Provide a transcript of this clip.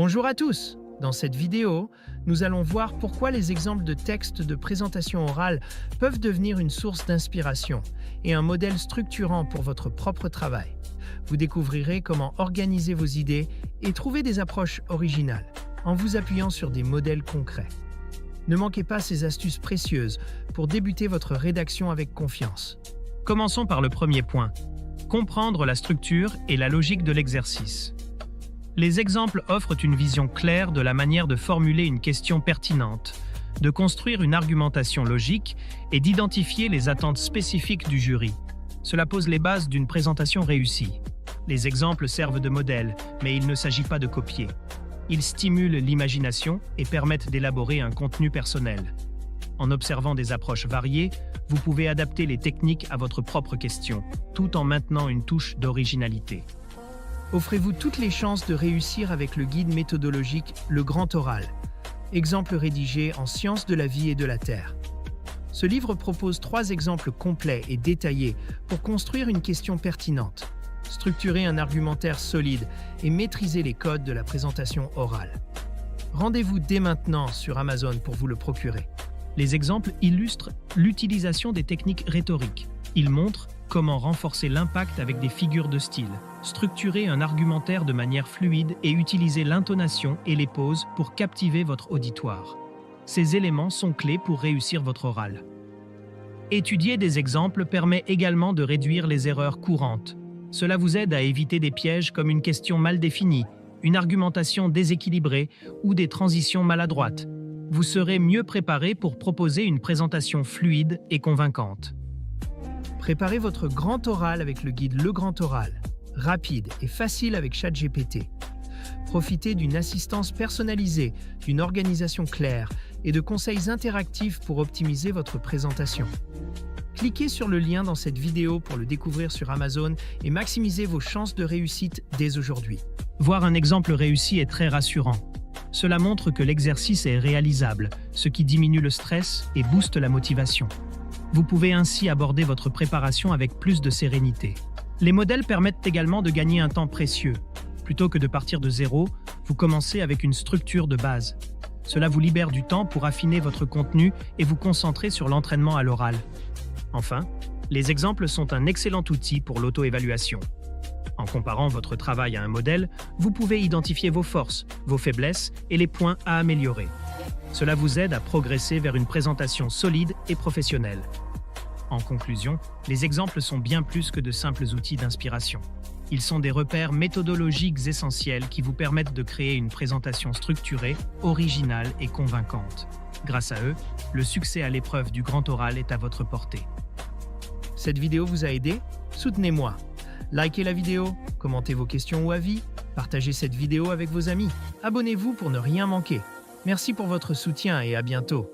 Bonjour à tous! Dans cette vidéo, nous allons voir pourquoi les exemples de textes de présentation orale peuvent devenir une source d'inspiration et un modèle structurant pour votre propre travail. Vous découvrirez comment organiser vos idées et trouver des approches originales en vous appuyant sur des modèles concrets. Ne manquez pas ces astuces précieuses pour débuter votre rédaction avec confiance. Commençons par le premier point. Comprendre la structure et la logique de l'exercice. Les exemples offrent une vision claire de la manière de formuler une question pertinente, de construire une argumentation logique et d'identifier les attentes spécifiques du jury. Cela pose les bases d'une présentation réussie. Les exemples servent de modèle, mais il ne s'agit pas de copier. Ils stimulent l'imagination et permettent d'élaborer un contenu personnel. En observant des approches variées, vous pouvez adapter les techniques à votre propre question, tout en maintenant une touche d'originalité. Offrez-vous toutes les chances de réussir avec le guide méthodologique Le Grand Oral, exemple rédigé en sciences de la vie et de la terre. Ce livre propose 3 exemples complets et détaillés pour construire une question pertinente, structurer un argumentaire solide et maîtriser les codes de la présentation orale. Rendez-vous dès maintenant sur Amazon pour vous le procurer. Les exemples illustrent l'utilisation des techniques rhétoriques. Ils montrent comment renforcer l'impact avec des figures de style, structurer un argumentaire de manière fluide et utiliser l'intonation et les pauses pour captiver votre auditoire. Ces éléments sont clés pour réussir votre oral. Étudier des exemples permet également de réduire les erreurs courantes. Cela vous aide à éviter des pièges comme une question mal définie, une argumentation déséquilibrée ou des transitions maladroites. Vous serez mieux préparé pour proposer une présentation fluide et convaincante. Préparez votre grand oral avec le guide Le Grand Oral, rapide et facile avec ChatGPT. Profitez d'une assistance personnalisée, d'une organisation claire et de conseils interactifs pour optimiser votre présentation. Cliquez sur le lien dans cette vidéo pour le découvrir sur Amazon et maximisez vos chances de réussite dès aujourd'hui. Voir un exemple réussi est très rassurant. Cela montre que l'exercice est réalisable, ce qui diminue le stress et booste la motivation. Vous pouvez ainsi aborder votre préparation avec plus de sérénité. Les modèles permettent également de gagner un temps précieux. Plutôt que de partir de zéro, vous commencez avec une structure de base. Cela vous libère du temps pour affiner votre contenu et vous concentrer sur l'entraînement à l'oral. Enfin, les exemples sont un excellent outil pour l'auto-évaluation. En comparant votre travail à un modèle, vous pouvez identifier vos forces, vos faiblesses et les points à améliorer. Cela vous aide à progresser vers une présentation solide et professionnelle. En conclusion, les exemples sont bien plus que de simples outils d'inspiration. Ils sont des repères méthodologiques essentiels qui vous permettent de créer une présentation structurée, originale et convaincante. Grâce à eux, le succès à l'épreuve du grand oral est à votre portée. Cette vidéo vous a aidé? Soutenez-moi. Likez la vidéo, commentez vos questions ou avis, partagez cette vidéo avec vos amis. Abonnez-vous pour ne rien manquer. Merci pour votre soutien et à bientôt.